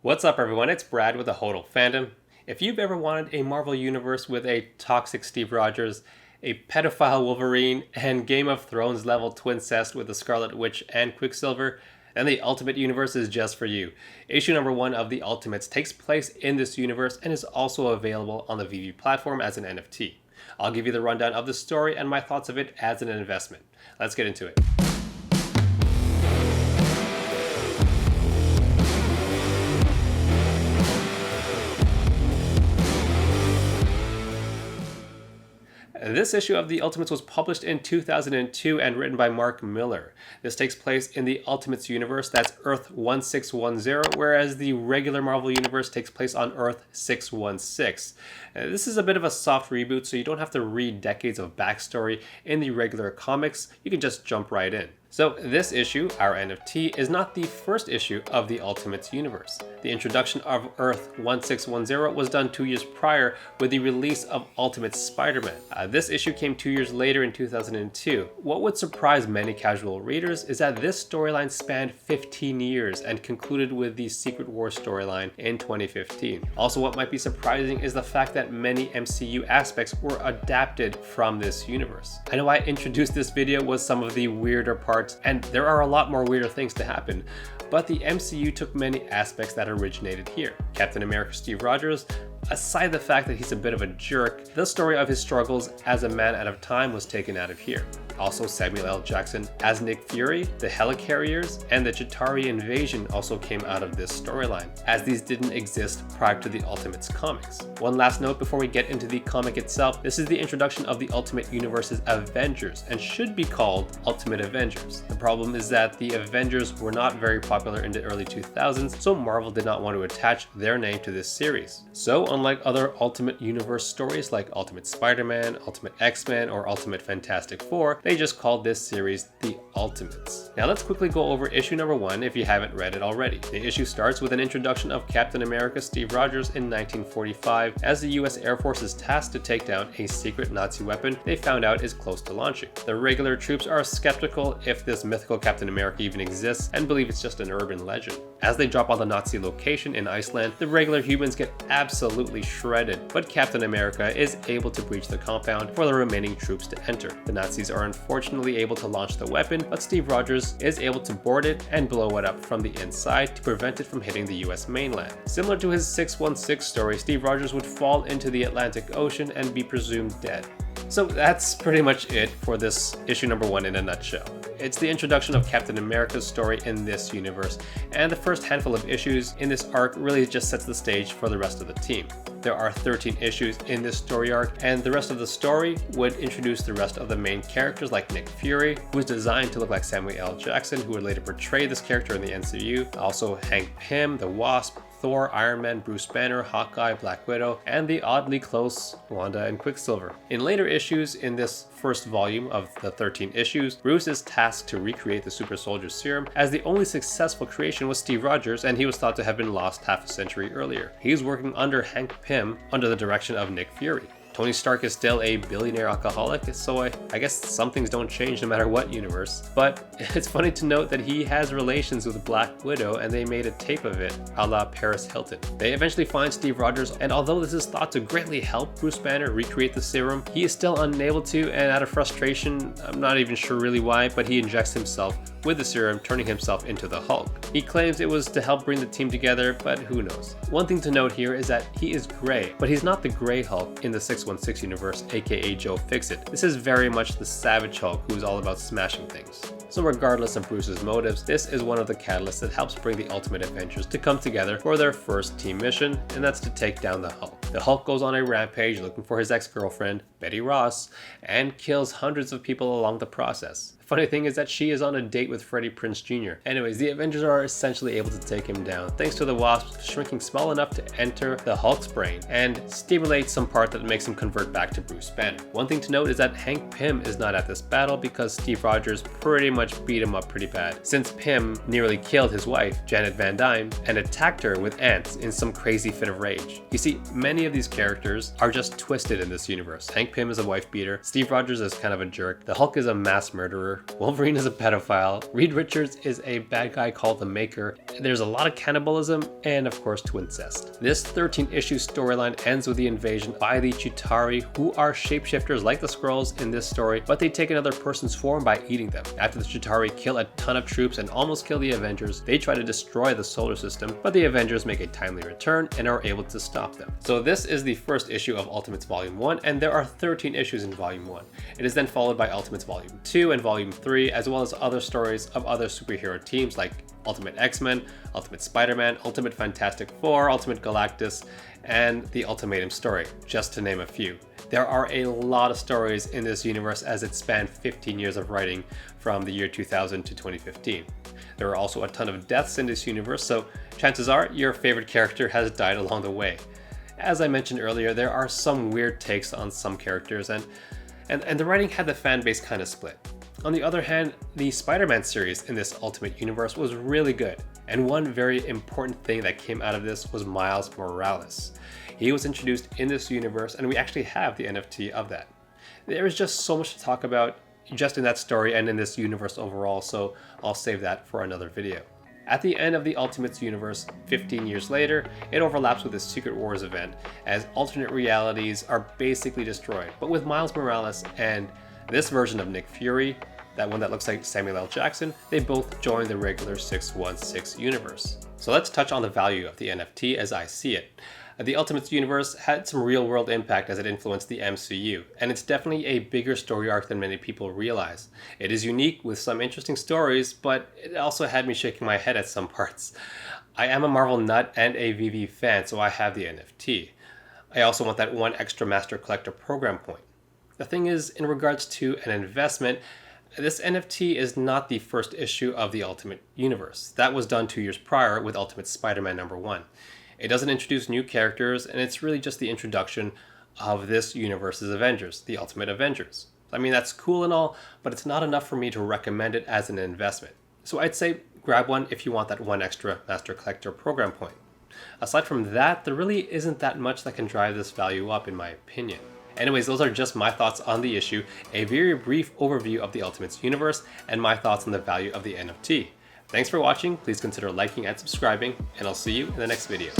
What's up everyone, it's Brad with the Hodl Fandom. If you've ever wanted a Marvel Universe with a toxic Steve Rogers, a pedophile Wolverine, and Game of Thrones level twincest with the Scarlet Witch and Quicksilver, then the Ultimate Universe is just for you. Issue number 1 of the Ultimates takes place in this universe and is also available on the Veve platform as an NFT. I'll give you the rundown of the story and my thoughts of it as an investment. Let's get into it. This issue of the Ultimates was published in 2002 and written by Mark Millar. This takes place in the Ultimates universe, that's Earth 1610, whereas the regular Marvel universe takes place on Earth 616. This is a bit of a soft reboot, so you don't have to read decades of backstory in the regular comics, you can just jump right in. So this issue, our NFT, is not the first issue of the Ultimates universe. The introduction of Earth 1610 was done 2 years prior with the release of Ultimate Spider-Man. This issue came 2 years later in 2002. What would surprise many casual readers is that this storyline spanned 15 years and concluded with the Secret Wars storyline in 2015. Also, what might be surprising is the fact that many MCU aspects were adapted from this universe. I know I introduced this video with some of the weirder parts, and there are a lot more weirder things to happen, but the MCU took many aspects that originated here. Captain America Steve Rogers, aside the fact that he's a bit of a jerk, the story of his struggles as a man out of time was taken out of here. Also, Samuel L. Jackson as Nick Fury, the Helicarriers, and the Chitauri invasion also came out of this storyline, as these didn't exist prior to the Ultimates comics. One last note before we get into the comic itself, this is the introduction of the Ultimate Universe's Avengers, and should be called Ultimate Avengers. The problem is that the Avengers were not very popular in the early 2000s, so Marvel did not want to attach their name to this series. So unlike other Ultimate Universe stories like Ultimate Spider-Man, Ultimate X-Men, or Ultimate Fantastic Four, they just called this series the Ultimates. Now let's quickly go over issue number 1 if you haven't read it already. The issue starts with an introduction of Captain America Steve Rogers in 1945 as the US Air Force is tasked to take down a secret Nazi weapon they found out is close to launching. The regular troops are skeptical if this mythical Captain America even exists and believe it's just an urban legend. As they drop on the Nazi location in Iceland, the regular humans get absolutely shredded, but Captain America is able to breach the compound for the remaining troops to enter. The Nazis are unfortunately able to launch the weapon, but Steve Rogers is able to board it and blow it up from the inside to prevent it from hitting the US mainland. Similar to his 616 story, Steve Rogers would fall into the Atlantic Ocean and be presumed dead. So that's pretty much it for this issue number 1 in a nutshell. It's the introduction of Captain America's story in this universe, and the first handful of issues in this arc really just sets the stage for the rest of the team. There are 13 issues in this story arc, and the rest of the story would introduce the rest of the main characters like Nick Fury, who is designed to look like Samuel L. Jackson, who would later portray this character in the MCU. Also Hank Pym, the Wasp, Thor, Iron Man, Bruce Banner, Hawkeye, Black Widow, and the oddly close Wanda and Quicksilver. In later issues in this first volume of the 13 issues, Bruce is tasked to recreate the super soldier serum, as the only successful creation was Steve Rogers, and he was thought to have been lost half a century earlier. He's working under Hank Pym under the direction of Nick Fury. Tony Stark is still a billionaire alcoholic, so I guess some things don't change no matter what universe. But it's funny to note that he has relations with Black Widow, and they made a tape of it, a la Paris Hilton. They eventually find Steve Rogers, and although this is thought to greatly help Bruce Banner recreate the serum, he is still unable to, and out of frustration, I'm not even sure really why, but he injects himself with the serum, turning himself into the Hulk. He claims it was to help bring the team together, but who knows. One thing to note here is that he is gray, but he's not the Gray Hulk in the 616 universe, aka Joe Fixit. This is very much the Savage Hulk, who's all about smashing things. So regardless of Bruce's motives, this is one of the catalysts that helps bring the Ultimate Avengers to come together for their first team mission, and that's to take down the Hulk. The Hulk goes on a rampage looking for his ex-girlfriend, Betty Ross, and kills hundreds of people along the process. Funny thing is that she is on a date with Freddie Prinze Jr. Anyways, the Avengers are essentially able to take him down, thanks to the Wasp shrinking small enough to enter the Hulk's brain and stimulate some part that makes him convert back to Bruce Banner. One thing to note is that Hank Pym is not at this battle because Steve Rogers pretty much beat him up pretty bad, since Pym nearly killed his wife, Janet Van Dyne, and attacked her with ants in some crazy fit of rage. You see, many of these characters are just twisted in this universe. Hank Pym is a wife beater, Steve Rogers is kind of a jerk, the Hulk is a mass murderer, Wolverine is a pedophile, Reed Richards is a bad guy called the Maker, there's a lot of cannibalism, and of course twincest. This 13-issue storyline ends with the invasion by the Chitauri, who are shapeshifters like the Skrulls in this story, but they take another person's form by eating them. After the Chitauri kill a ton of troops and almost kill the Avengers, they try to destroy the solar system, but the Avengers make a timely return and are able to stop them. So this is the first issue of Ultimates Volume 1, and there are 13 issues in Volume 1. It is then followed by Ultimates Volume 2 and Volume 3, as well as other stories of other superhero teams like Ultimate X-Men, Ultimate Spider-Man, Ultimate Fantastic Four, Ultimate Galactus, and the Ultimatum story, just to name a few. There are a lot of stories in this universe as it spanned 15 years of writing from the year 2000 to 2015. There are also a ton of deaths in this universe, so chances are your favorite character has died along the way. As I mentioned earlier, there are some weird takes on some characters, and the writing had the fan base kind of split. On the other hand, the Spider-Man series in this Ultimate Universe was really good, and one very important thing that came out of this was Miles Morales. He was introduced in this universe, and we actually have the NFT of that. There is just so much to talk about just in that story and in this universe overall, so I'll save that for another video. At the end of the Ultimates universe, 15 years later, it overlaps with the Secret Wars event, as alternate realities are basically destroyed, but with Miles Morales and this version of Nick Fury, that one that looks like Samuel L. Jackson, they both join the regular 616 universe. So let's touch on the value of the NFT as I see it. The Ultimates universe had some real world impact as it influenced the MCU, and it's definitely a bigger story arc than many people realize. It is unique with some interesting stories, but it also had me shaking my head at some parts. I am a Marvel nut and a Veve fan, so I have the NFT. I also want that one extra Master Collector program point. The thing is, in regards to an investment, this NFT is not the first issue of the Ultimate Universe. That was done 2 years prior with Ultimate Spider-Man #1. It doesn't introduce new characters, and it's really just the introduction of this universe's Avengers, the Ultimate Avengers. I mean, that's cool and all, but it's not enough for me to recommend it as an investment. So I'd say grab one if you want that one extra Master Collector program point. Aside from that, there really isn't that much that can drive this value up in my opinion. Anyways, those are just my thoughts on the issue, a very brief overview of the Ultimates universe, and my thoughts on the value of the NFT. Thanks for watching, please consider liking and subscribing, and I'll see you in the next video.